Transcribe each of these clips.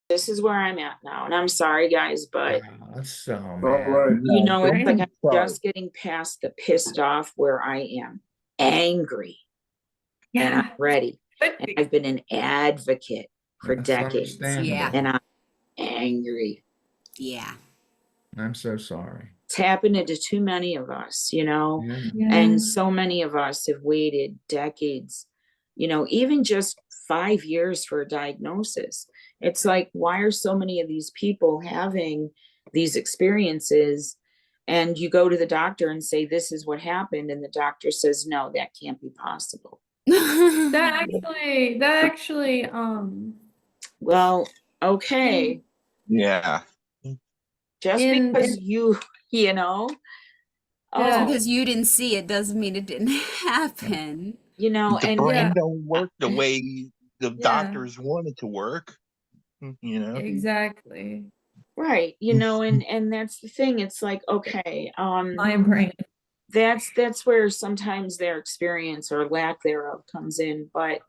this is where I'm at now. And I'm sorry, guys, but That's so, All man. right. you know, it's like I'm Sorry. just getting past the pissed off where I am angry and I'm ready. And I've been an advocate for That's decades. understandable. And I'm angry. Yeah. I'm so sorry. It's happening to too many of us, you know, Yeah. and so many of us have waited decades, you know, even just 5 years for a diagnosis. It's like, why are so many of these people having these experiences? And you go to the doctor and say, this is what happened. And the doctor says, no, that can't be possible. That actually, Well, okay. Yeah. Just because you know, Just because you didn't see it doesn't mean it didn't happen. You know, The and brain don't work the way the doctors want it to work. You know? Exactly. Right. You know, and that's the thing. It's like, okay, My brain. that's where sometimes their experience or lack thereof comes in. But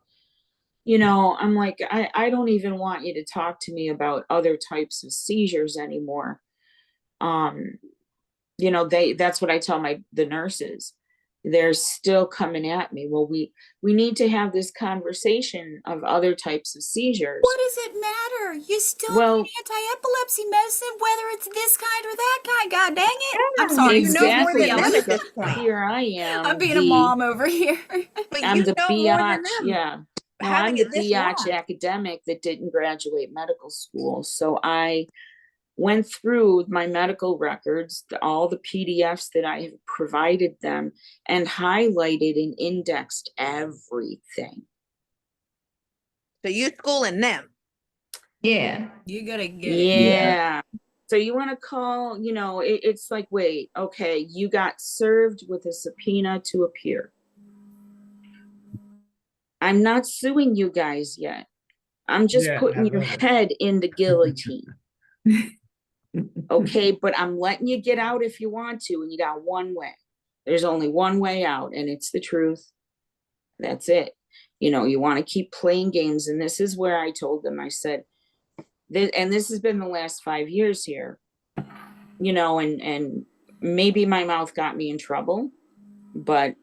you know, I'm like, I don't even want you to talk to me about other types of seizures anymore. You know, that's what I tell the nurses. They're still coming at me. Well, we need to have this conversation of other types of seizures. What does it matter? You still need anti-epilepsy medicine, whether it's this kind or that kind. God dang it! I'm sorry. Exactly. You know more than them at this point. Here I am. I'm being a mom over here. But I'm you the know more than biatch. them. Yeah. Well, I'm the biatch academic that didn't graduate medical school. So I went through my medical records, all the PDFs that I have provided them, and highlighted and indexed everything. So you schooling them. Yeah. You gotta get it. Yeah. So you want to call, you know, it's like, wait, okay, you got served with a subpoena to appear. I'm not suing you guys yet. I'm just putting your head in the guillotine. Okay, but I'm letting you get out if you want to, and you got one way. There's only one way out, and it's the truth. That's it. You know, you want to keep playing games, and this is where I told them, I said, and this has been the last 5 years here, you know, and maybe my mouth got me in trouble, but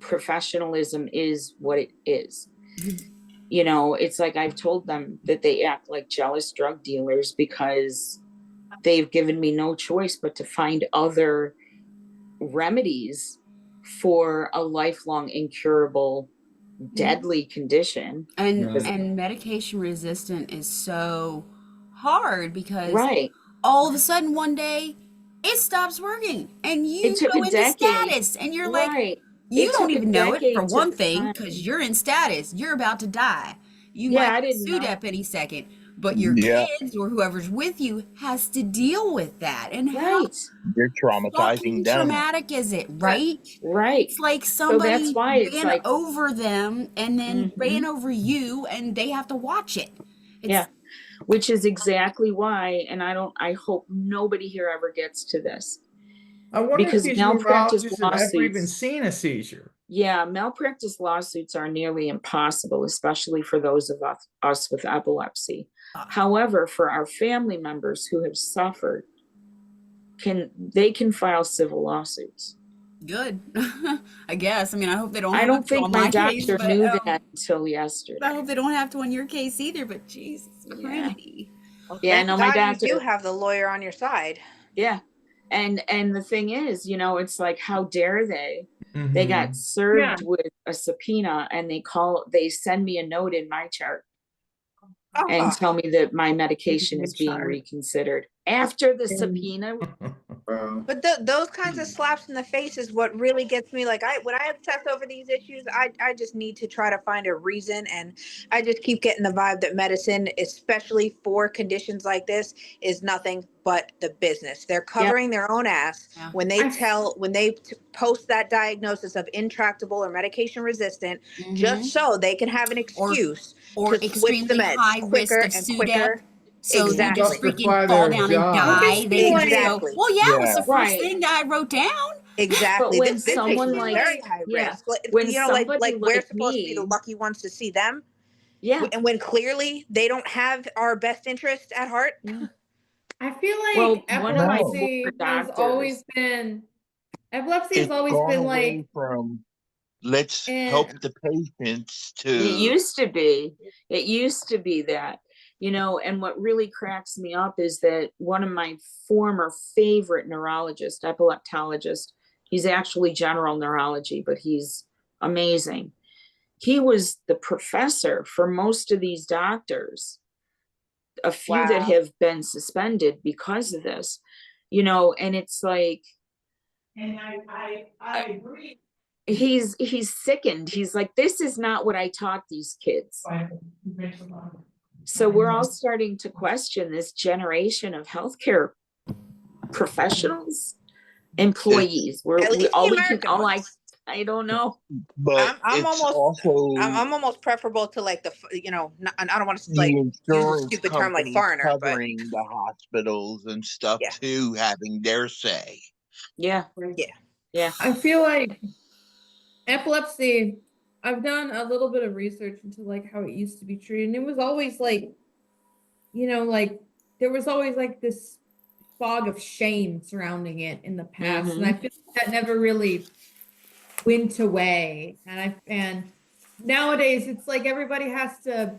professionalism is what it is. You know, it's like I've told them that they act like jealous drug dealers because they've given me no choice but to find other remedies for a lifelong incurable deadly condition. And medication resistant is so hard because right. all of a sudden one day it stops working and you go into status and you're like, you don't even know it for one thing because you're in status. You're about to die. You might get sued up any second. But your kids or whoever's with you has to deal with that. And how you're traumatizing them. Traumatic is it, right? Right. It's like somebody ran over them and then ran over you and they have to watch it. Which is exactly why, and I hope nobody here ever gets to this. I wonder because if these malpractice neurologists lawsuits have ever even seen a seizure. Yeah, malpractice lawsuits are nearly impossible, especially for those of us with epilepsy. However, for our family members who have suffered, they can file civil lawsuits. Good. I guess. I mean, I hope they don't. I don't think my doctor knew that until yesterday. I hope they don't have to on your case either. But Jesus Christ. Yeah, I know my doctor. You have the lawyer on your side. Yeah, and the thing is, you know, it's like, how dare they? They got served with a subpoena, and they send me a note in my chart and tell me that my medication is being reconsidered after the subpoena. But those kinds of slaps in the face is what really gets me. Like when I obsess over these issues, I just need to try to find a reason. And I just keep getting the vibe that medicine, especially for conditions like this, is nothing but the business. They're covering their own ass when they post that diagnosis of intractable or medication resistant, just so they can have an excuse or to switch the meds high quicker risk and quicker. So you just freaking fall down and die. They exactly. Go, well, yeah, it was the first thing that I wrote down. Exactly. But when someone like very high risk. When you know, like we're supposed to be the lucky ones to see them. Yeah. And when clearly they don't have our best interest at heart. Yeah. I feel Well, like one of my epilepsy has always been It's gone away like, from let's help and the patients it to used to be, that, you know, and what really cracks me up is that one of my former favorite neurologists, epileptologist, he's actually general neurology, but he's amazing. He was the professor for most of these doctors, a few that have been suspended because of this, you know, and it's like, And I agree. he's sickened. He's like, this is not what I taught these kids. So we're all starting to question this generation of healthcare professionals, employees. I don't know. but I'm it's almost also I'm almost preferable to like the I don't want to the like use a insurance stupid term like companies foreigner, but covering the hospitals and stuff Yeah. too, having their say. Yeah. Yeah. Yeah. I feel like epilepsy, I've done a little bit of research into like how it used to be treated, and it was always like, you know, like there was always like this fog of shame surrounding it in the past, and I feel like that never really went away. And nowadays it's like everybody has to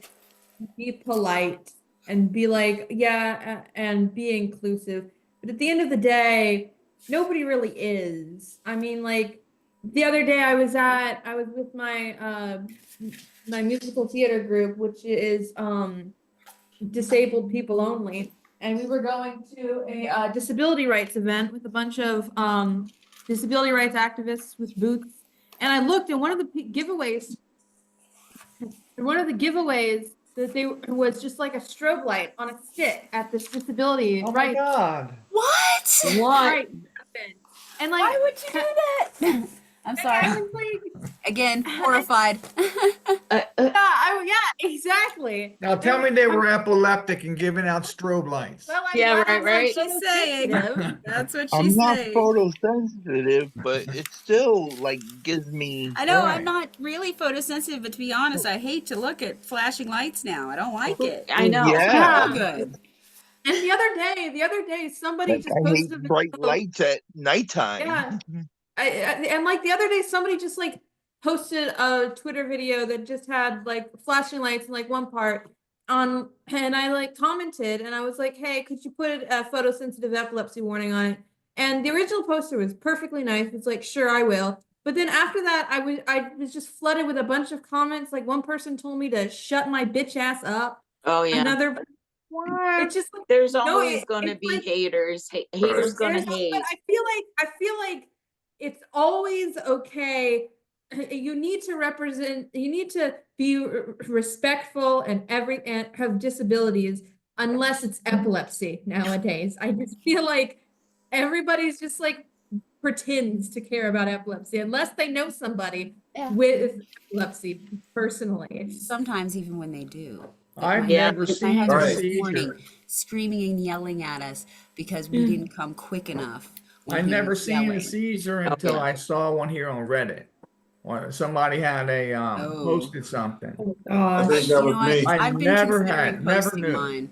be polite and be like, yeah, and be inclusive. But at the end of the day, nobody really is. I mean, like the other day I was with my my musical theater group, which is disabled people only, and we were going to a disability rights event with a bunch of disability rights activists with booths. And I looked, and one of the giveaways that they was just like a strobe light on a stick at this disability Oh my rights God. What? right. And like, Why would you do that? I'm sorry. I was like, Again, horrified. yeah, exactly. Now tell me they were epileptic and giving out strobe lights. Well, I'm Yeah, glad right, I'm right. not She's saying. photosensitive. That's what I'm she's not saying. photosensitive, but it still like gives me I know I'm Right. not really photosensitive, but to be honest, I hate to look at flashing lights now. I don't like it. I know. Yeah. Oh, good. And the other day, somebody Like, just I hate posted a bright video. lights at nighttime. Yeah. And like the other day, somebody just like posted a Twitter video that just had like flashing lights in like one part on, and I like commented and I was like, hey, could you put a photosensitive epilepsy warning on it? And the original poster was perfectly nice. It's like, sure, I will. But then after that, I was just flooded with a bunch of comments. Like one person told me to shut my bitch ass up. Oh yeah. Another, it's just like, There's no, always going to it's be like, haters. Haters going to hate. But I feel like it's always okay. You need to represent. You need to be respectful and have disabilities, unless it's epilepsy nowadays. I just feel like everybody's just like pretends to care about epilepsy unless they know somebody with epilepsy personally. Sometimes even when they do. I've Yeah. never My seen a husband this morning seizure. screaming and yelling at us because we didn't come quick enough. when I've he never was seen a yelling. seizure until yeah. I saw one here on Reddit. Or somebody had a Oh. posted something. Oh, think that You was know what? me. I I've been never considering had, never posting knew. mine.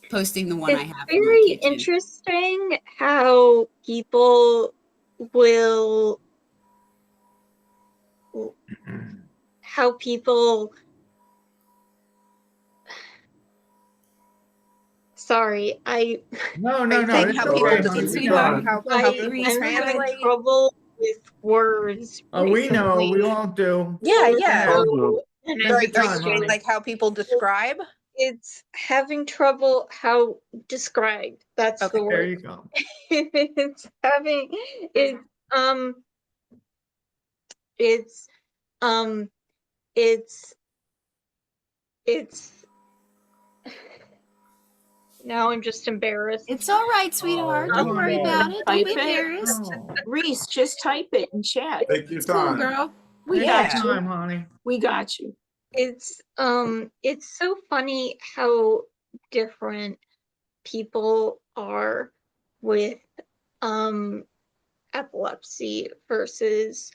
Posting the one I It's have in my very kitchen. interesting how people will sorry, No, Are no, you no. saying It's how people okay, It's honey. sweetheart. how people Breeze, I'm we're having good. trouble with words Oh, we know. recently. We all do. Yeah, yeah. So, and Take I'm Are your you time, saying honey. like how people describe? it's having trouble how described. That's Okay. the There word. you go. it's having um it's um it's now I'm just embarrassed. It's all right, sweetheart. Oh, Don't worry no. about it. Don't Type be it. embarrassed. Oh, Reese, just type it in chat. Take your It's cool, time. girl. We take got your you. time, honey. We got you. It's so funny how different people are with epilepsy versus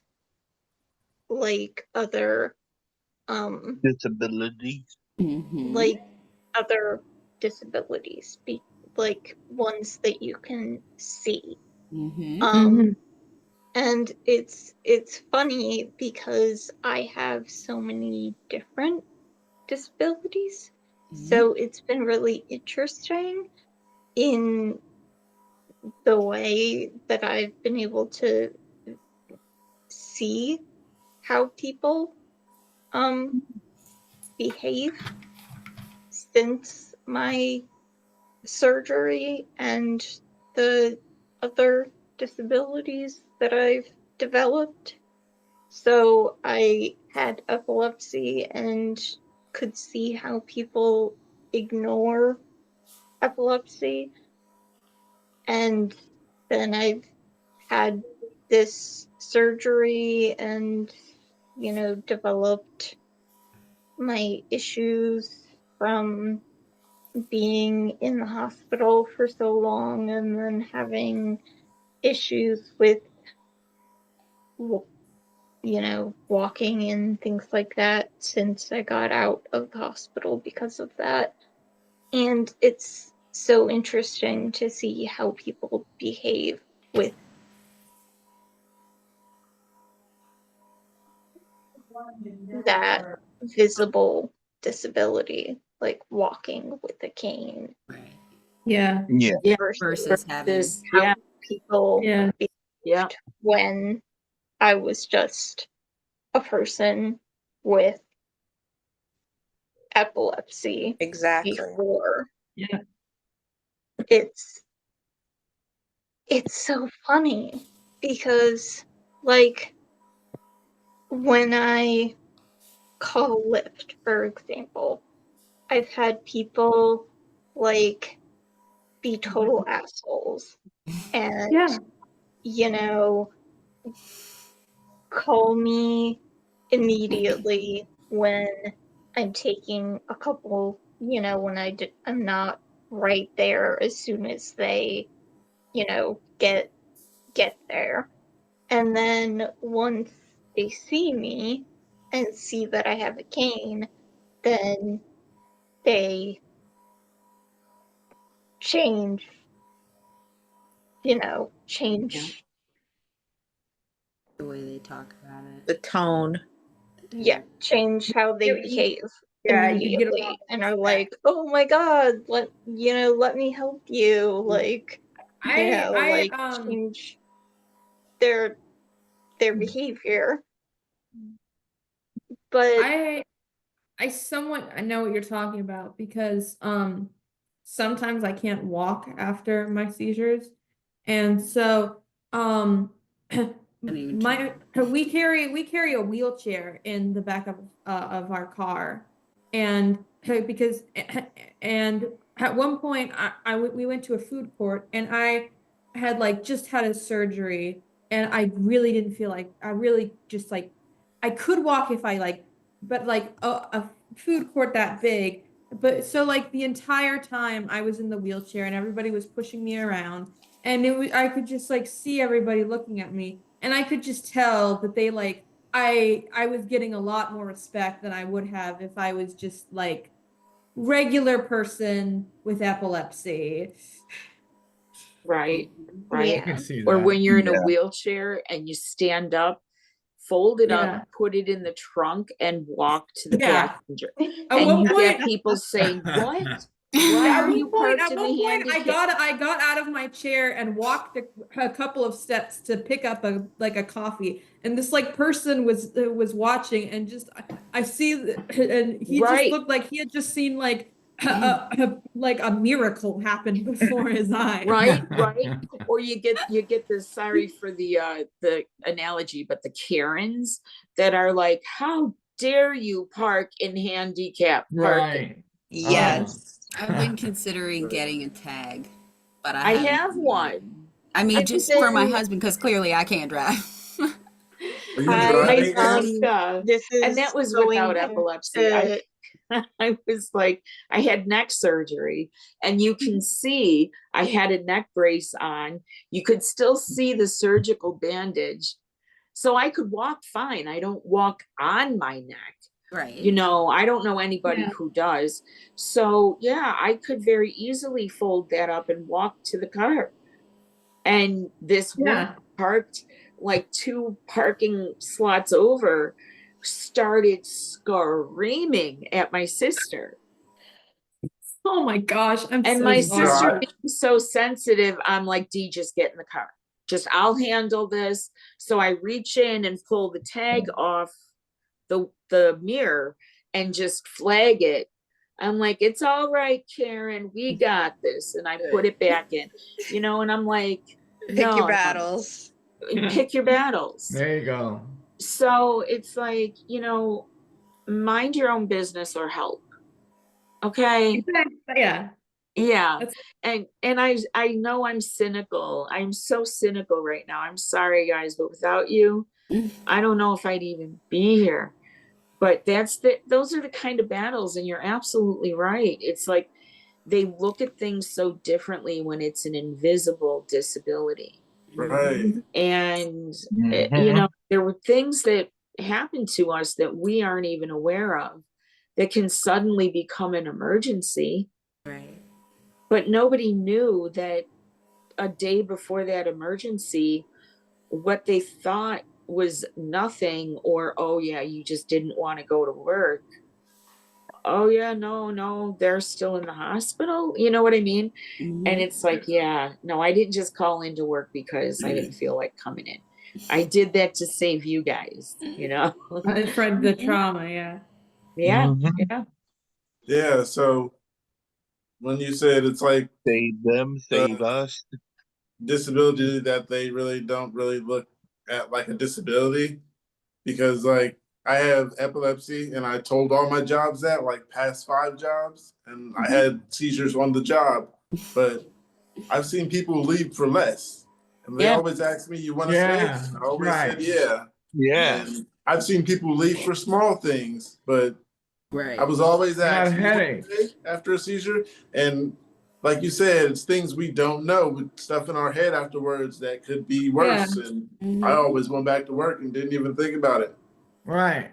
like other Disabilities. like other disabilities, like ones that you can see. And it's funny because I have so many different disabilities. So it's been really interesting in the way that I've been able to see how people behave since my surgery and the other disabilities that I've developed. So I had epilepsy and could see how people ignore epilepsy. And then I've had this surgery and, you know, developed my issues from being in the hospital for so long and then having issues with, you know, walking and things like that since I got out of the hospital because of that. And it's so interesting to see how people behave with that visible disability, like walking with a cane. Right. Yeah. Yeah. Versus having Yeah. People behaved Yeah. when I was just a person with epilepsy. Exactly. Before. Yeah. It's so funny because, like, when I call Lyft, for example, I've had people like be total assholes and you know, call me immediately when I'm taking a couple, you know, when I'm not right there as soon as they, you know, get there. And then once they see me and see that I have a cane, then they change, you know, change the way they talk about it. The tone. change how they behave Yeah, you get immediately and are like, oh my god, let me help you, like, change their behavior. But I somewhat know what you're talking about because sometimes I can't walk after my seizures. And so we carry a wheelchair in the back of our car. And because and at one point we went to a food court and I had like just had a surgery and I really didn't feel like I could walk if I like, but like a food court that big. But so like the entire time I was in the wheelchair and everybody was pushing me around and I could just like see everybody looking at me and I could just tell that they like, I was getting a lot more respect than I would have if I was just like regular person with epilepsy. Right. I can see Or that. when you're in a wheelchair and you stand up, fold it up, put it in the trunk and walk to the passenger. And you get people saying, what? Why are you parked in the handicap? I got out of my chair and walked a couple of steps to pick up a coffee, and this like person was watching, and just I see, and he just looked like he had just seen like a miracle happen before his eyes. Right. Or you get this, sorry for the analogy, but the Karens that are like, how dare you park in handicap parking? Yes. I've been considering getting a tag, but I have one. I mean, just for my husband, because clearly I can't drive. This is and that was without epilepsy. I was like, I had neck surgery, and you can see I had a neck brace on. You could still see the surgical bandage. So I could walk fine. I don't walk on my neck, Right. You know, I don't know anybody who does. So yeah, I could very easily fold that up and walk to the car. And this woman parked like 2 parking slots over, started screaming at my sister. Oh my gosh, I'm And so my sorry. sister being so sensitive, I'm like, D, just get in the car. Just, I'll handle this. So I reach in and pull the tag off the mirror and just flag it. I'm like, it's all right, Karen, we got this. And I put it back in, you know, and I'm like, Pick your battles. Pick your battles. There you go. So it's like, you know, mind your own business or help. Okay. Yeah. Yeah. And I know I'm cynical. I'm so cynical right now. I'm sorry, guys, but without you, I don't know if I'd even be here. But those are the kind of battles, and you're absolutely right. It's like they look at things so differently when it's an invisible disability. Right. And you know, there were things that happened to us that we aren't even aware of that can suddenly become an emergency. Right. But nobody knew that a day before that emergency, what they thought was nothing, or, oh yeah, you just didn't want to go to work. Oh yeah, no, they're still in the hospital. You know what I mean? And it's like, yeah, no, I didn't just call into work because I didn't feel like coming in. I did that to save you guys, you know? For the trauma, yeah. Yeah, so when you said it's like save them, save us, disability that they really don't really look at like a disability, because like I have epilepsy and I told all my jobs that, like past 5 jobs, and I had seizures on the job, but I've seen people leave for less, and they always ask me, you want to stay? I always said yeah. And I've seen people leave for small things, but I was always asked, you want to stay after a seizure? And like you said, it's things we don't know, with stuff in our head afterwards that could be worse. And I always went back to work and didn't even think about it. Right.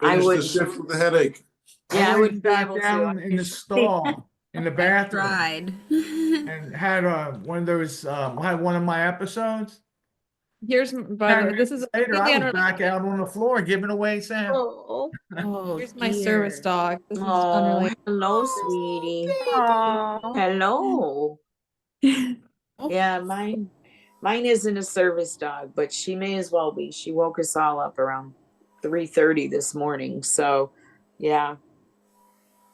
Finished the shift with a headache. Yeah, I wouldn't be back able down to. in the stall in the bathroom Tried. and had one of those. Had one of my episodes. Here's, by the way, this is later. I was back out on the floor giving away samples. Here's my service dog. This is Oh, unrelated. hello, sweetie. Aw. Hello. Yeah, mine isn't a service dog, but she may as well be. She woke us all up around 3:30 this morning. So yeah.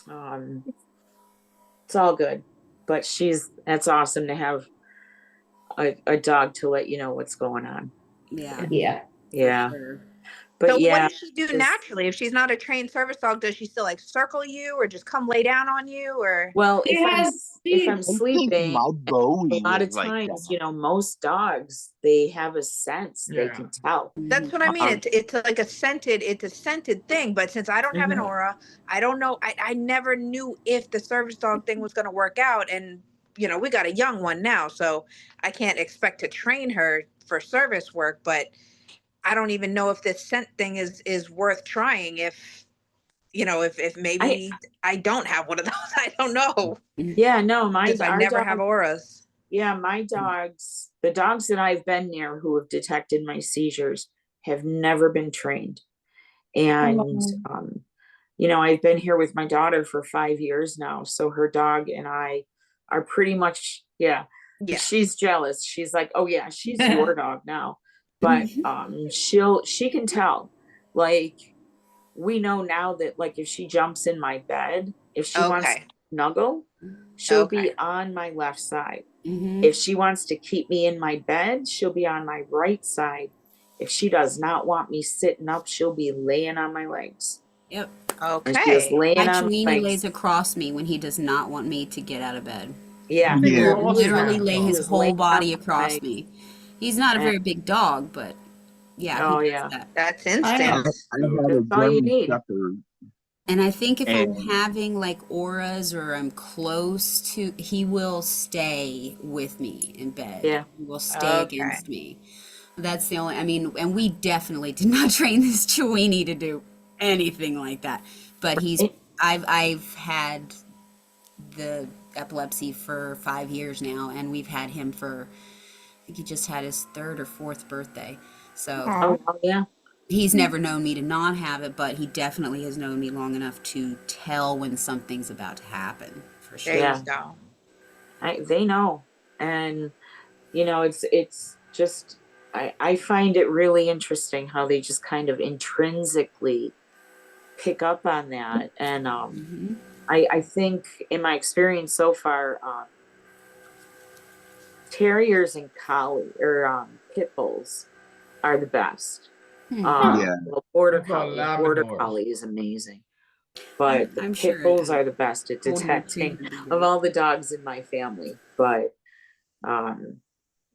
It's all good. But that's awesome to have a dog to let you know what's going on. Yeah. Yeah. Sure. But so yeah, what does she do naturally? If she's not a trained service dog, does she still like circle you or just come lay down on you? Or well, if I'm sleeping, my Bowie a lot of like times, that. you know, most dogs, they have a sense. They can tell. that's what I mean. It's like a scented thing. But since I don't have an aura, I don't know. I never knew if the service dog thing was going to work out. And you know, we got a young one now, so I can't expect to train her for service work. But I don't even know if this scent thing is worth trying. If you know, if maybe I don't have one of those, I don't know. Yeah, no, I never have auras. Yeah, my dogs, the dogs that I've been near who have detected my seizures have never been trained. And you know, I've been here with my daughter for 5 years now, so her dog and I are pretty much she's jealous. She's like, oh yeah, she's your dog now. But she can tell. Like, we know now that, like, if she jumps in my bed, if she wants to snuggle, she'll be on my left side. If she wants to keep me in my bed, she'll be on my right side. If she does not want me sitting up, she'll be laying on my legs. Yep. And she is laying my on my Chiweenie legs. lays across me when he does not want me to get out of bed. Yeah. He will literally lay his whole body across me. He's not a very big dog, but yeah. That's instant. That's all you need. And I think if I'm having like auras or I'm close to, he will stay with me in bed. Yeah. He will stay against me. That's the only, I mean, and we definitely did not train this Chiweenie to do anything like that. But I've had the epilepsy for 5 years now, and we've had him for, I think he just had his 3rd or 4th birthday. So yeah. He's never known me to not have it, but he definitely has known me long enough to tell when something's about to happen, for sure. There you go. They know. And, you know, it's just, I find it really interesting how they just kind of intrinsically pick up on that. And I think in my experience so far, terriers and collie or pit bulls are the best. Well, border collie is amazing, but the pit bulls are the best at detecting of all the dogs in my family. But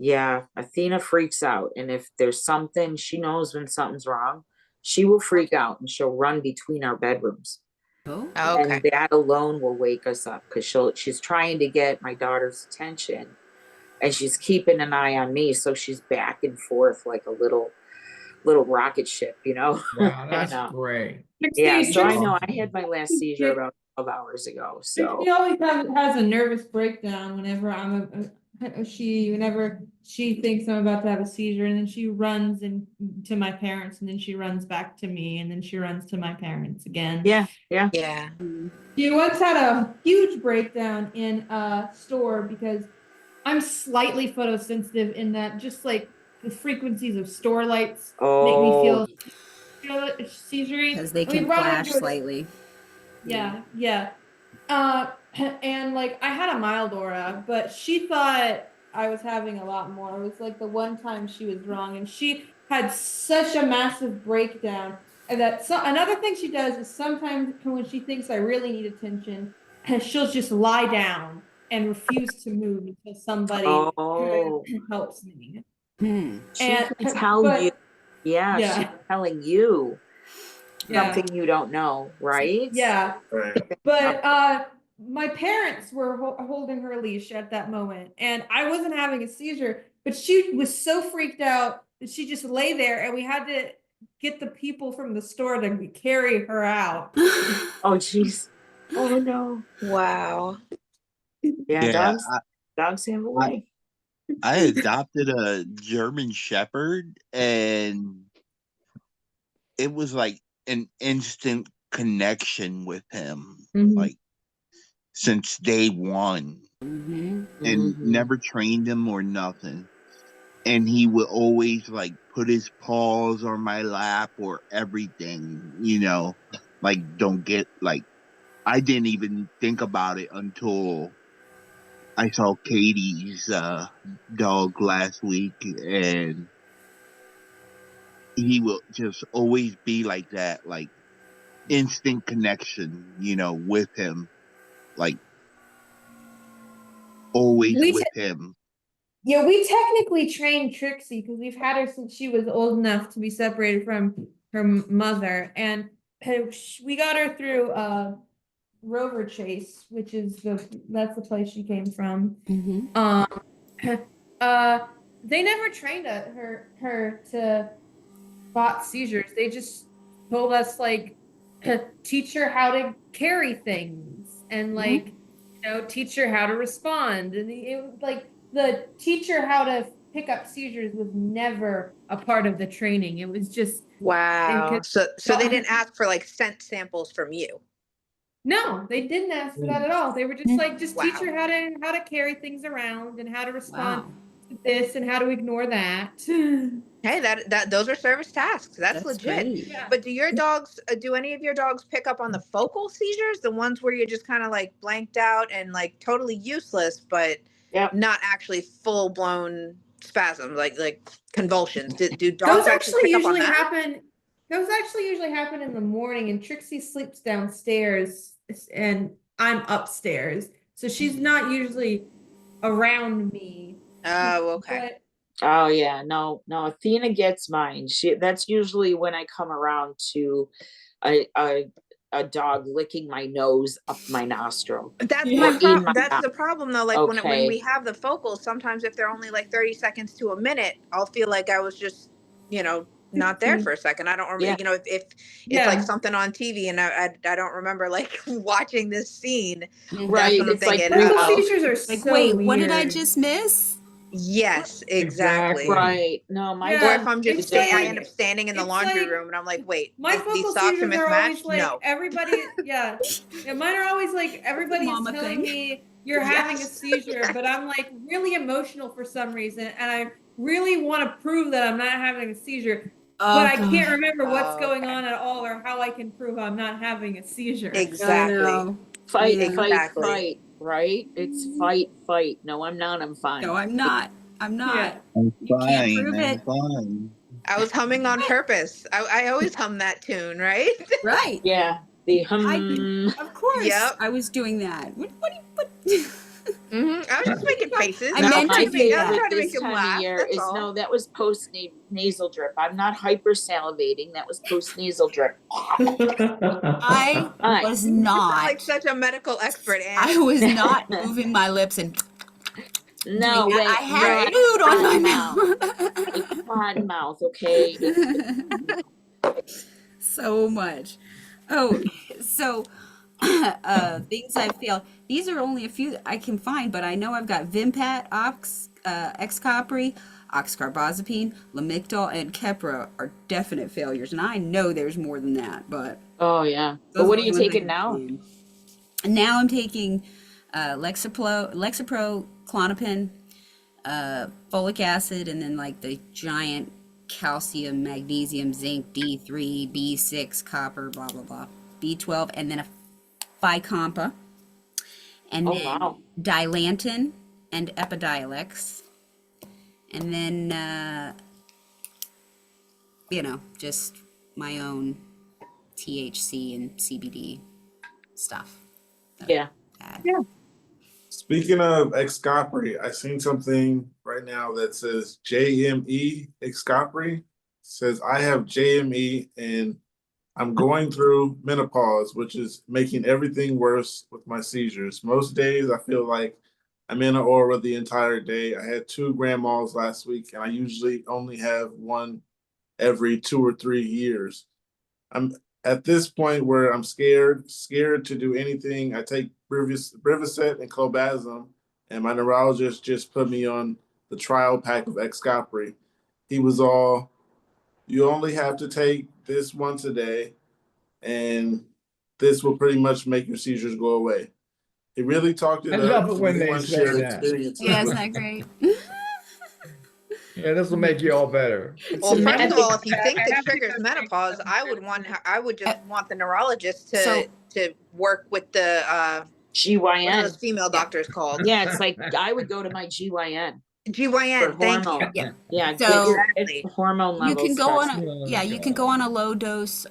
yeah, Athena freaks out, and if there's something, she knows when something's wrong, she will freak out and she'll run between our bedrooms. Okay. And that alone will wake us up, because she's trying to get my daughter's attention, and she's keeping an eye on me, so she's back and forth like a little rocket ship, you know. Wow, that's and, great. Yeah, so I know I had my last seizure about 12 hours ago. So she always has a nervous breakdown whenever whenever she thinks I'm about to have a seizure, and then she runs to my parents, and then she runs back to me, and then she runs to my parents again. Yeah. She once had a huge breakdown in a store because I'm slightly photosensitive in that, just like the frequencies of store lights make me feel seizure-y. Because they can flash slightly. Yeah. And like I had a mild aura, but she thought I was having a lot more. It was like the one time she was wrong, and she had such a massive breakdown. And another thing she does is sometimes when she thinks I really need attention, she'll just lie down and refuse to move until somebody helps me. She can tell you. Yeah, she's telling you something you don't know, right? Yeah. But my parents were holding her leash at that moment, and I wasn't having a seizure, but she was so freaked out that she just lay there, and we had to get the people from the store to carry her out. Oh, jeez. Oh, no. Wow. Yeah, dogs have a way. I adopted a German Shepherd, and it was like an instant connection with him, like since day one, and never trained him or nothing. And he would always like put his paws on my lap or everything, you know, like don't get like, I didn't even think about it until I saw Katie's dog last week, and he will just always be like that, like instant connection, you know, with him, like always with him. Yeah, we technically trained Trixie because we've had her since she was old enough to be separated from her mother, and we got her through Rover Chase, which is that's the place she came from. They never trained her to spot seizures. They just told us like to teach her how to carry things and like you know, teach her how to respond, and it was like the teacher how to pick up seizures was never a part of the training. It was just wow. So they didn't ask for like scent samples from you. No, they didn't ask for that at all. They were just like, teach her how to carry things around and how to respond to this and how to ignore that. Hey, that those are service tasks. That's legit. Yeah. But do your dogs? Do any of your dogs pick up on the focal seizures, the ones where you're just kind of like blanked out and like totally useless, but not actually full blown spasms, like convulsions? Do dogs actually pick up on that? happen? Those actually usually happen in the morning, and Trixie sleeps downstairs and I'm upstairs. So she's not usually around me. Oh, okay. Oh yeah, no, Athena gets mine. That's usually when I come around to a dog licking my nose up my nostril. That's that's the problem though. Like when we have the focals, sometimes if they're only like 30 seconds to a minute, I'll feel like I was just, you know, not there for a second. I don't remember, Yeah. you know, if it's like something on TV and I don't remember like watching this scene. Right. That's what I'm It's like thinking. Clinical seizures are Like, so wait, weird. what did I just miss? Yes, exactly. Right. No, my Or if I'm just it's I like- end up standing in the it's laundry like- room and I'm like, wait, My these focal socks are seizures are always mismatched? like No. everybody, yeah, mine are always like everybody is Mama telling thing. me you're having a seizure, but I'm like really emotional for some reason, and I really want to prove that I'm not having a seizure, but I can't remember what's going on at all or how I can prove I'm not having a seizure. Exactly. Fight, Exactly. fight, right? It's fight. No, I'm not. I'm fine. No, I'm not. I'm not. Yeah. I'm You can't fine. prove I'm it. fine. I was humming on purpose. I always hum that tune, right? Right. Yeah. The hum. Of course. Yep. I was doing that. What? I was just making faces. I meant my to do favorite that. I'm trying to this make him time laugh. of year That's is all. no, that was post nasal drip. I'm not hyper salivating. That was post nasal drip. I was You sound not. like such a medical expert, Anne. I was not moving my lips and No, doing wait. that. I had right. food on my Like mouth. cotton mouth, okay? So much. Oh, so things I failed. These are only a few I can find, but I know I've got Vimpat, Excopri, oxcarbazepine, Lamictal, and Keppra are definite failures, and I know there's more than that. But Oh yeah. those But what are the you ones I taking can now? find. And now I'm taking Lexapro, Klonopin, folic acid, and then like the giant calcium, magnesium, zinc, D3, B6, copper, blah blah blah, B12, and then a Ficompa, and Oh, then wow. Dilantin and Epidiolex, and then just my own THC and CBD stuff. Yeah. Yeah. Speaking of Excopri, I seen something right now that says JME Excopri. Says I have JME and I'm going through menopause, which is making everything worse with my seizures. Most days I feel like I'm in an aura the entire day. I had 2 grand malls last week, and I usually only have one every 2 or 3 years. I'm at this point where I'm scared to do anything. I take Brivacet and clobazam, and my neurologist just put me on the trial pack of Excopri. He was all, you only have to take this once a day, and this will pretty much make your seizures go away. He really talked it I up. love it when they say that. Yeah, isn't that great? Yeah, this will make you all better. Well, first of all, if you think this triggers menopause, I would just want the neurologist to work with the what are GYN. those female doctors called? Yeah, it's like I would go to my GYN. GYN, For thank you. hormone. Yeah. Yeah, So- it's hormone You levels. can go on that's- you can go on a low dose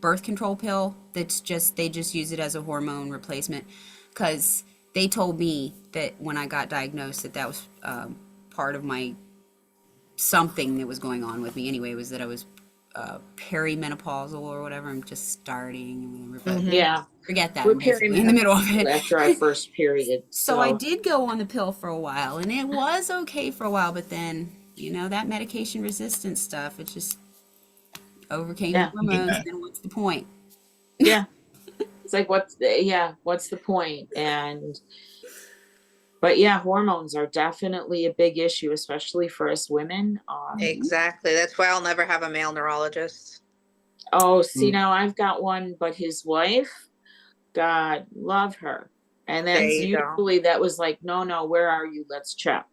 birth control pill that's they just use it as a hormone replacement, because they told me that when I got diagnosed that was part of my something that was going on with me anyway, was that I was perimenopausal or whatever. I'm just starting or whatever, but Yeah. forget that. We're I'm basically in the middle of it. after our first period. So I did go on the pill for a while, and it was okay for a while, but then, that medication resistance stuff, it just overcame the hormones, then what's the point? Yeah. It's like, what's the point? But yeah, hormones are definitely a big issue, especially for us women. Exactly. That's why I'll never have a male neurologist. Oh, see, now I've got one, but his wife, God love her. And that's usually that was like, no, where are you? Let's check.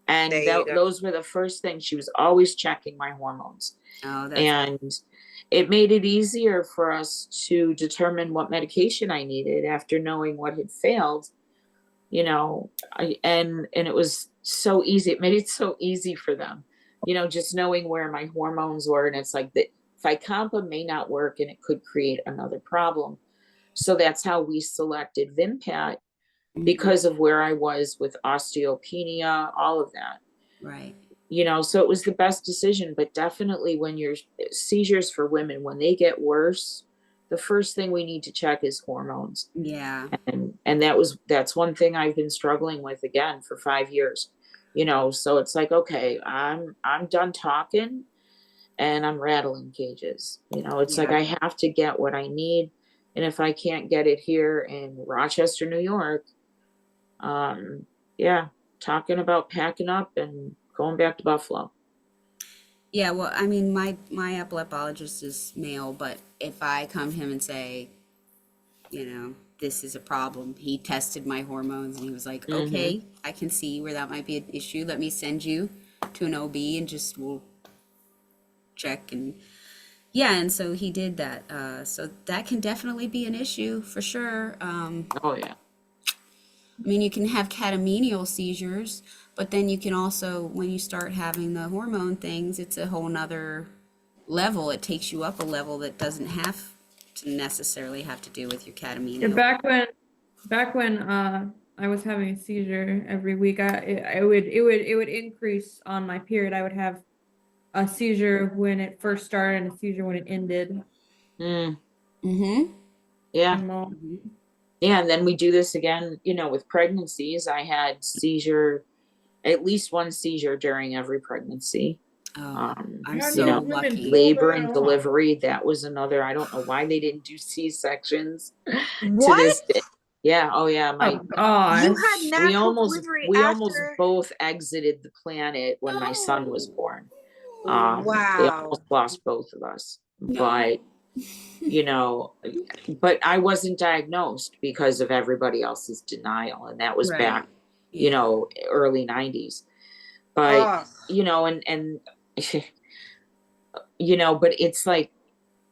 And those were the first things. She was always checking my hormones. Oh, that's and it made it easier for us to determine what medication I needed after knowing what had failed. And it was so easy. It made it so easy for them, just knowing where my hormones were. And it's like the Ficompa may not work and it could create another problem. So that's how we selected Vimpat, because of where I was with osteopenia, all of that. right. So it was the best decision. But definitely when your seizures for women, when they get worse, the first thing we need to check is hormones. Yeah. And that's one thing I've been struggling with again for 5 years. So it's like, okay, I'm done talking, and I'm rattling cages. You know, it's like I have to get what I need. And if I can't get it here in Rochester, New York, yeah, talking about packing up and going back to Buffalo. Yeah, well, I mean, my epileptologist is male, but if I come to him and say, you know, this is a problem, he tested my hormones and he was like, okay, I can see where that might be an issue. Let me send you to an OB and just we'll check. And yeah, and so he did that. So that can definitely be an issue for sure. Oh yeah. I mean, you can have catamenial seizures, but then you can also, when you start having the hormone things, it's a whole nother level. It takes you up a level that doesn't have to necessarily have to do with your catamenial. Yeah, back when I was having a seizure every week, it would increase on my period. I would have a seizure when it first started and a seizure when it ended. Yeah. Yeah, and then we do this again, you know, with pregnancies. I had at least one seizure during every pregnancy. I'm you so know, lucky. labor and delivery, that was another. I don't know why they didn't do C-sections to this day. Yeah, oh yeah, You had natural delivery we after... almost both exited the planet when my son was born. They Wow. almost lost both of us. But you know, but I wasn't diagnosed because of everybody else's denial, and that was back, you know, early 90s. But you know, and you know, but it's like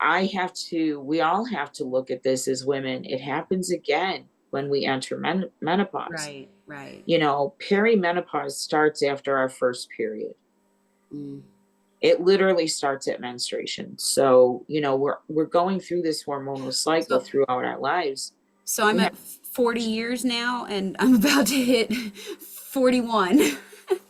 we all have to look at this as women. It happens again when we enter menopause. Right. You know, perimenopause starts after our first period. It literally starts at menstruation. So, you know, we're going through this hormonal cycle throughout our lives. So I'm at 40 years now and I'm about to hit 41.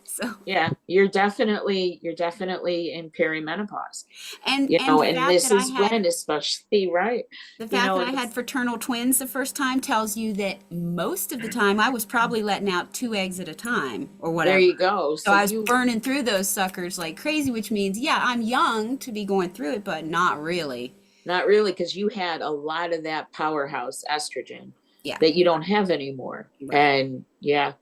So yeah, you're definitely in perimenopause. And you know, and this is when, especially, right? The fact that I had fraternal twins the first time tells you that most of the time I was probably letting out 2 eggs at a time or whatever. There you go. So I was burning through those suckers like crazy, which means, yeah, I'm young to be going through it, but not really. Not really, because you had a lot of that powerhouse estrogen that you don't have anymore. And yeah,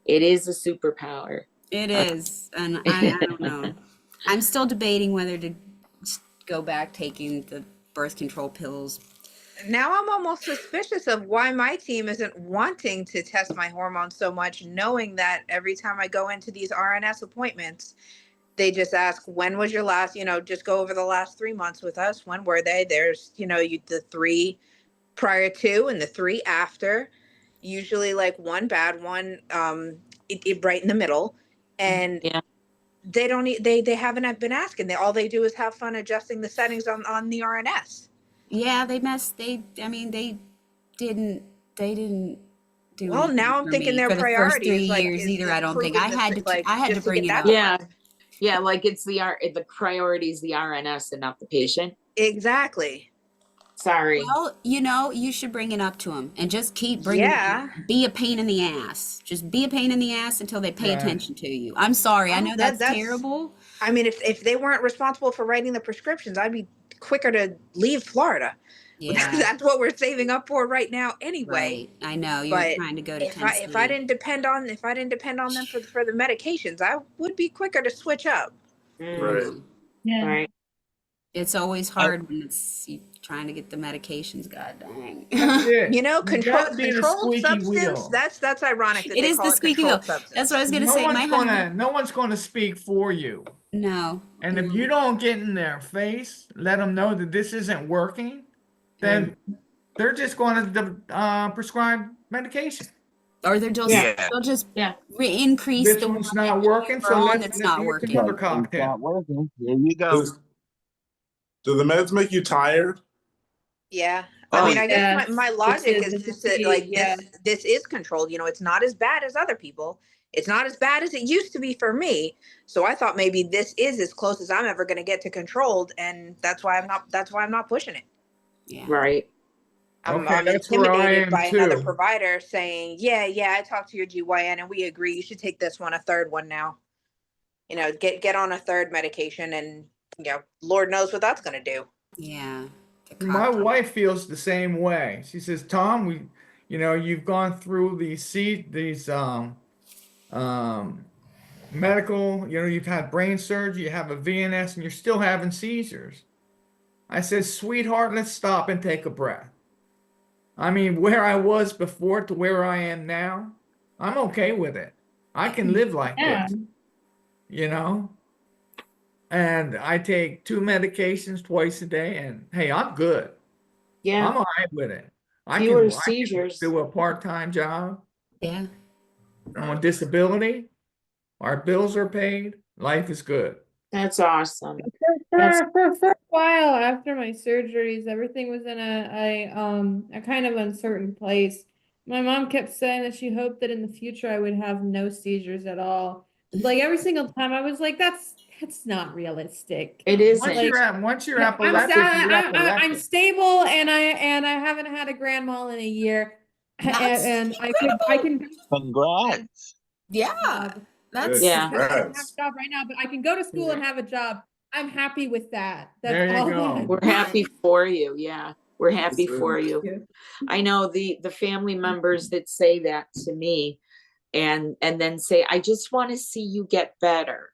it is a superpower. It is. And I don't know. I'm still debating whether to go back taking the birth control pills. Now I'm almost suspicious of why my team isn't wanting to test my hormones so much, knowing that every time I go into these RNS appointments, they just ask, when was your last, you know, just go over the last 3 months with us. When were they? There's, you know, the 3 prior to and the 3 after, usually like one bad one, it right in the middle. And they don't, they haven't been asking. All they do is have fun adjusting the settings on the RNS. Yeah, they didn't do. Well, now I'm thinking their priority is like either. I don't think I had to bring it up. Yeah, like it's the priority is the RNS and not the patient. Exactly. Sorry. Well, you know, you should bring it up to them and just keep bringing it. Be a pain in the ass. Just be a pain in the ass until they pay attention to you. I'm sorry. I know that's terrible. I mean, if they weren't responsible for writing the prescriptions, I'd be quicker to leave Florida. Yeah. That's what we're saving up for right now anyway. Right. I know you're trying to go to Tennessee. If I didn't depend on them for the medications, I would be quicker to switch up. Right. Yeah. Right. It's always hard when it's trying to get the medications. God dang. You know, controlled substance. Wheel. That's ironic. That it is the squeaky wheel. Substance. That's what I was going to say. No one's going to speak for you. No. And if you don't get in their face, let them know that this isn't working, then they're just going to prescribe medication. Or they'll just increase this one's not working, so it's not working. Not working. There you go. Do the meds make you tired? Yeah. I mean, I guess my logic is just that, like, this is controlled. You know, it's not as bad as other people. It's not as bad as it used to be for me. So I thought maybe this is as close as I'm ever going to get to controlled, and that's why I'm not pushing it. Yeah. Right. I'm intimidated by another provider saying, yeah, I talked to your GYN and we agree you should take this one, a third one now. You know, get on a third medication, and Lord knows what that's going to do. Yeah. My wife feels the same way. She says, Tom, you've gone through these medical, you've had brain surgery, you have a VNS, and you're still having seizures. I said, sweetheart, let's stop and take a breath. I mean, where I was before to where I am now, I'm okay with it. I can live like this, and I take 2 medications twice a day, and hey, I'm good. Yeah. I'm all right with it. I Fewer can seizures. do a part-time job. Yeah. I'm on disability. Our bills are paid. Life is good. That's awesome. For a while after my surgeries, everything was in a kind of uncertain place. My mom kept saying that she hoped that in the future I would have no seizures at all. Like every single time I was like, that's not realistic. It isn't. Once you're epileptic, you're epileptic. I'm stable and I haven't had a grand mal in a year. And I can Congrats. Yeah. That's Yeah. I don't have a job right now, but I can go to school and have a job. I'm happy with that. That's there you all go. We're happy for you. Yeah. We're happy for you. I know the family members that say that to me and then say, I just want to see you get better.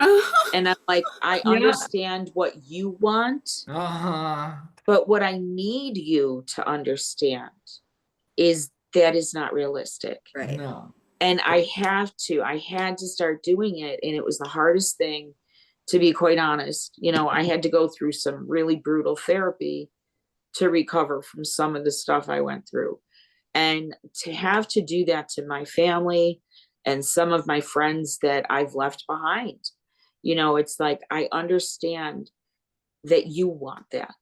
And I'm like, I understand what you want, but what I need you to understand is that is not realistic. Right. No. And I had to start doing it. And it was the hardest thing, to be quite honest. I had to go through some really brutal therapy to recover from some of the stuff I went through. And to have to do that to my family and some of my friends that I've left behind, it's like, I understand that you want that.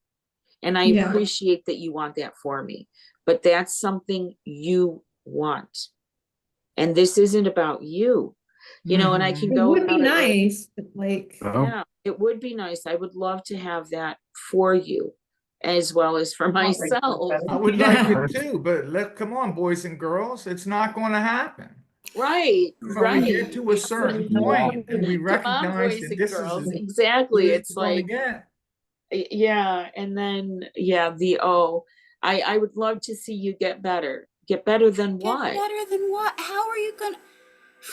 And I appreciate that you want that for me, but that's something you want. And this isn't about you, and I can go. It would be nice, but yeah, it would be nice. I would love to have that for you as well as for myself. I would like it too, but come on, boys and girls, it's not going to happen. Right. We get to a certain point and we recognize that this is exactly. It's like, yeah. And then, I would love to see you get better. Get better than what? Get better than what? How are you gonna?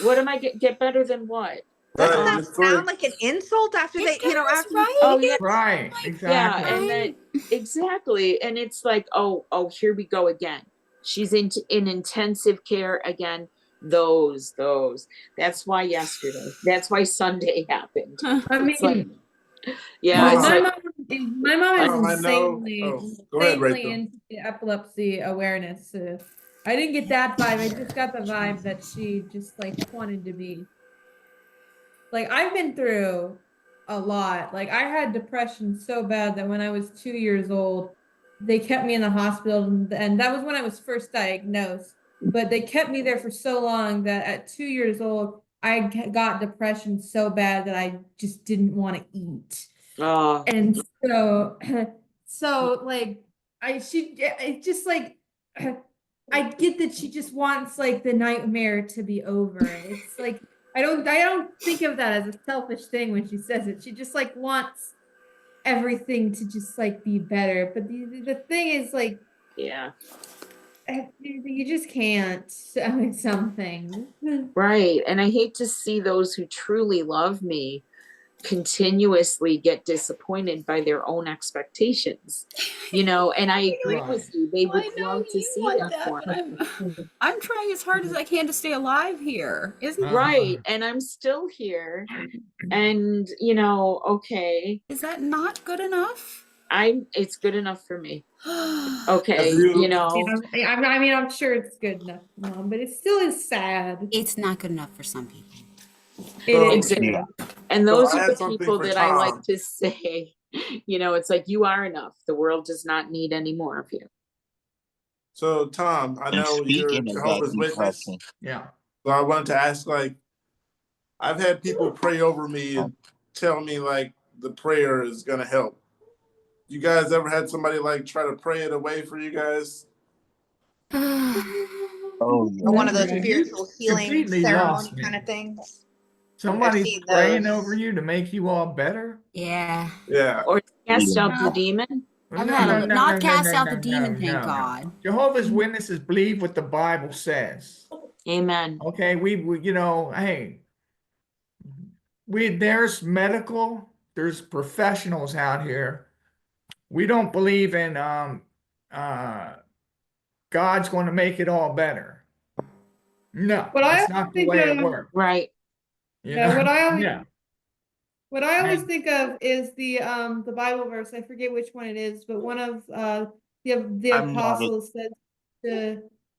What am I get better than what? Doesn't that sound like an insult after they, after right? Oh yeah, right, exactly. Yeah, and then exactly, and it's like, oh, here we go again. She's in intensive care again. Those. That's why yesterday. That's why Sunday happened. I mean, like, yeah, my mom is insanely into epilepsy awareness. I didn't get that vibe. I just got the vibe that she just wanted to be. I've been through a lot. I had depression so bad that when I was 2 years old, they kept me in the hospital, and that was when I was first diagnosed. But they kept me there for so long that at 2 years old, I got depression so bad that I just didn't want to eat. Oh. And I get that she just wants the nightmare to be over. It's I don't think of that as a selfish thing when she says it. She just wants everything to just be better. But the thing is yeah, you just can't with something. Right. And I hate to see those who truly love me continuously get disappointed by their own expectations, and I agree with you. They would love to see that for me. I'm trying as hard as I can to stay alive here, isn't it? Right. And I'm still here. And okay. Is that not good enough? It's good enough for me. Okay. I'm sure it's good enough, Mom, but it still is sad. It's not good enough for some people. Exactly. And those are the people that I like to say, it's like, you are enough. The world does not need any more of you. So Tom, I know you're Jehovah's Witness. Yeah. So I wanted to ask, I've had people pray over me and tell me the prayer is gonna help. You guys ever had somebody try to pray it away for you guys? Oh, yeah. Or one of those spiritual healing ceremony kind of things? Completely lost me. Or one of those spiritual healing ceremony kind of things? Completely lost me. Or one of those spiritual healing ceremony kind of things? Well, Somebody's seen praying those. over you to make you all better? Yeah. Yeah. Or cast Yeah. out the demon. No, I've had no, a no, not no, cast no, out no, the demon, no, thank no. God. Jehovah's Witnesses believe what the Bible says. Amen. Okay, we you know, hey, there's there's professionals out here. We don't believe in God's going to make it all better. No, But I that's always not the think way it of, works. Right. You yeah, know? what Yeah. I always And- think of is the Bible verse. I forget which one it is, but one of the I'm not a apostles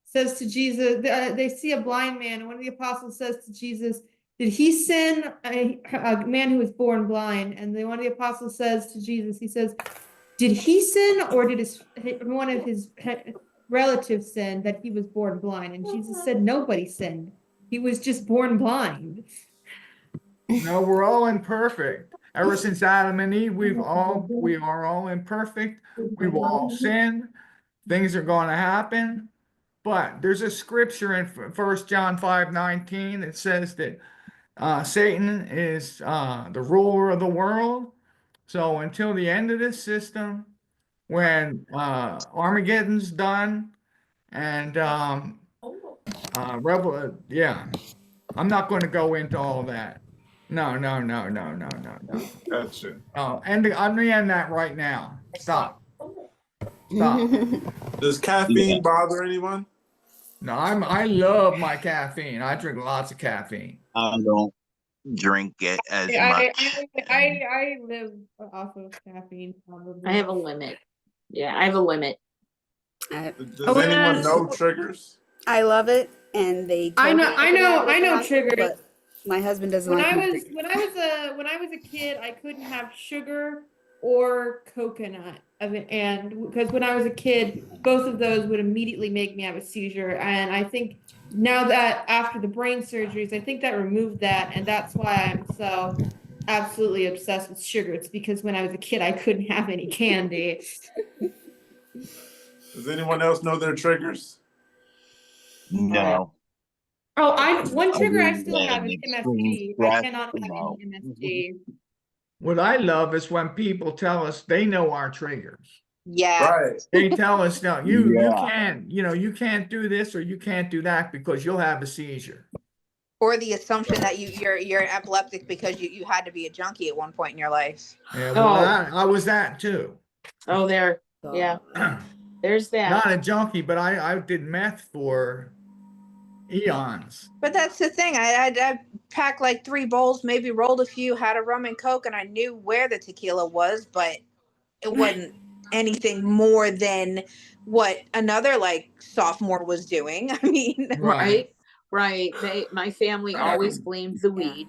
says to Jesus, they see a blind man, and one of the apostles says to Jesus, "Did he sin?" A man who was born blind, and then one of the apostles says to Jesus, he says, "Did he sin, or did one of his relatives sin that he was born blind?" And Jesus said, "Nobody sinned. He was just born blind." No, we're all imperfect. Ever since Adam and Eve, we are all imperfect. We will all sin. Things are going to happen. But there's a scripture in 1 John 5:19 that says that Satan is the ruler of the world. So until the end of this system, when Armageddon's done and yeah, I'm not going to go into all that. No. Gotcha. Oh, and I'm gonna end that right now. Stop. Stop. Does yeah. caffeine bother anyone? No, I love my caffeine. I drink lots of caffeine. I don't drink it as I much. I live off of caffeine probably. I have a limit. Yeah, I have a limit. Does anyone know triggers? I love it, and they. I told me know could have it, triggers. but my husband doesn't When like I me was drinking. when I was a kid, I couldn't have sugar or coconut and because when I was a kid, both of those would immediately make me have a seizure. And I think now that after the brain surgeries, I think that removed that, and that's why I'm so absolutely obsessed with sugar. It's because when I was a kid, I couldn't have any candy. Does anyone else know their triggers? No. Oh, one trigger I Other still have than is extreme MSG. I stress, cannot have no. any MSG. What I love is when people tell us they know our triggers. Yeah. Right. They tell us, no, you Yeah. can't, you can't do this or you can't do that because you'll have a seizure. Or the assumption that you're epileptic because you had to be a junkie at one point in your life. Yeah, well, I was that too. Oh, there. Yeah. There's that. Not a junkie, but I did meth for eons. But that's the thing. I packed like 3 bowls, maybe rolled a few, had a rum and coke, and I knew where the tequila was, but it wasn't anything more than what another like sophomore was doing. I mean, right. My family always blamed the weed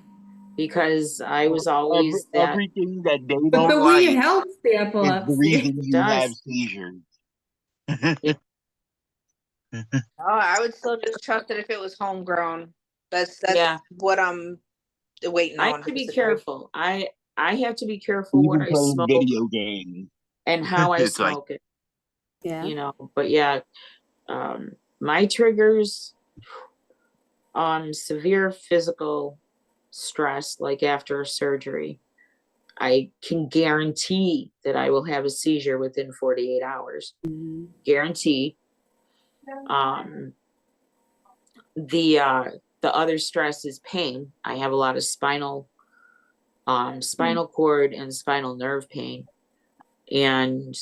because I was always that. Everything that they But don't the like weed helps the is the epilepsy. reason you have Does. seizures. I would still just trust it if it was homegrown. That's Yeah. what I'm waiting I on. have to be careful. I have to be careful what Even I playing smoke video games. and how I It's like- smoke it. Yeah. You know, but yeah, my triggers, severe physical stress, like after a surgery, I can guarantee that I will have a seizure within 48 hours. Mhm. Guarantee. The other stress is pain. I have a lot of spinal cord and spinal nerve pain. And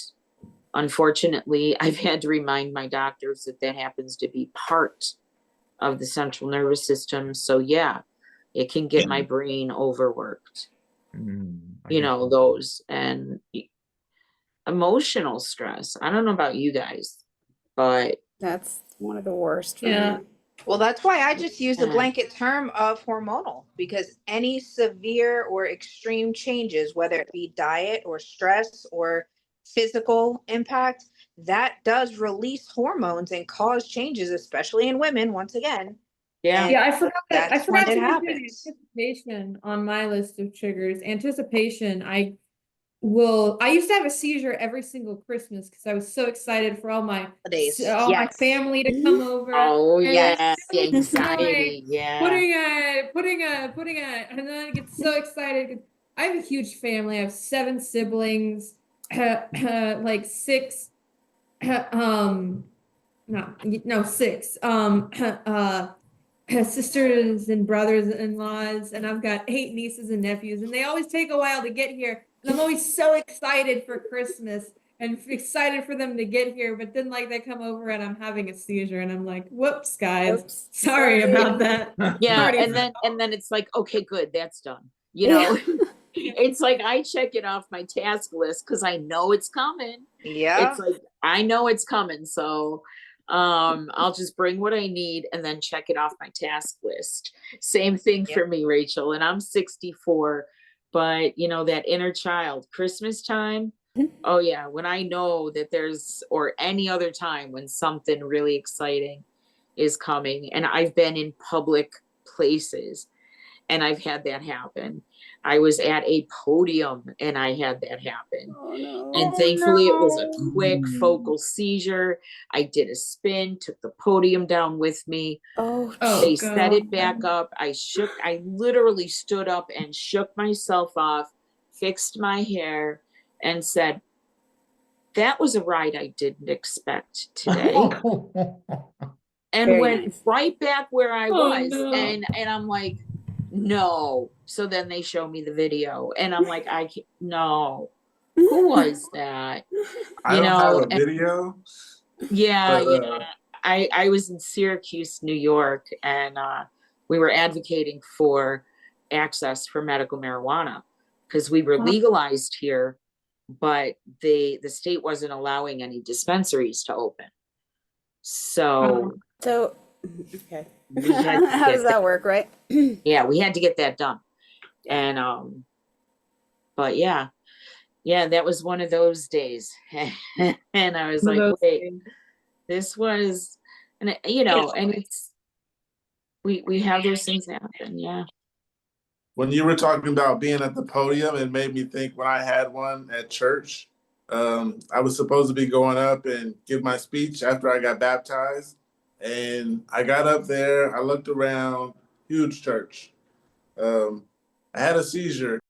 unfortunately, I've had to remind my doctors that happens to be part of the central nervous system. So yeah, it can get my brain overworked. You know, those and emotional stress. I don't know about you guys, but That's one of the worst. Yeah. Well, that's why I just use the Yeah. blanket term of hormonal, because any severe or extreme changes, whether it be diet or stress or physical impact, that does release hormones and cause changes, especially in women, once again. yeah. And Yeah, I forgot that's when to it include happens. anticipation on my list of triggers. Anticipation, I I used to have a seizure every single Christmas because I was so excited for all my Yes. family to come over. Oh and yeah, so, the anxiety. Yeah. and then I get so excited. I have a huge family. I have 7 siblings, like 6, no 6, sisters and brothers-in-laws, and I've got 8 nieces and nephews, and they always take a while to get here. And I'm always so excited for Christmas and excited for them to get here, but then like they come over and I'm having a seizure, and I'm like, "Whoops, guys, Oops. sorry about that." Yeah, Already- and then it's like, okay, good, that's done. You know, it's like I check it off my task list because I know it's coming. Yeah. It's like I know it's coming, so I'll just bring what I need and then check it off my task list. Same thing for me, Rachel, and I'm 64, but you know, that inner child, Christmas time, oh yeah, when I know that there's, or any other time when something really exciting is coming, and I've been in public places and I've had that happen. I was at a podium and I had that happen. Oh no. And thankfully it was a quick focal seizure. I did a spin, took the podium down with me. Oh, They set it back up. I literally stood up and shook myself off, fixed my hair, and said, that was a ride I didn't expect today. And Very went nice. right back where I was. no. And I'm like, no. So then they show me the video and I'm like, I can't, no. Who was that? I You don't know, have a video. yeah, But, yeah. I was in Syracuse, New York, and we were advocating for access for medical marijuana because we were legalized here, but the state wasn't allowing any dispensaries to open. So okay. we had to How does that work, right? yeah, we had to get that done. And but yeah, that was one of those days. And I was like, wait, this was, and you know, and it's we have those things happen. Yeah. When you were talking about being at the podium, it made me think when I had one at church. I was supposed to be going up and give my speech after I got baptized. And I got up there, I looked around, huge church. I had a seizure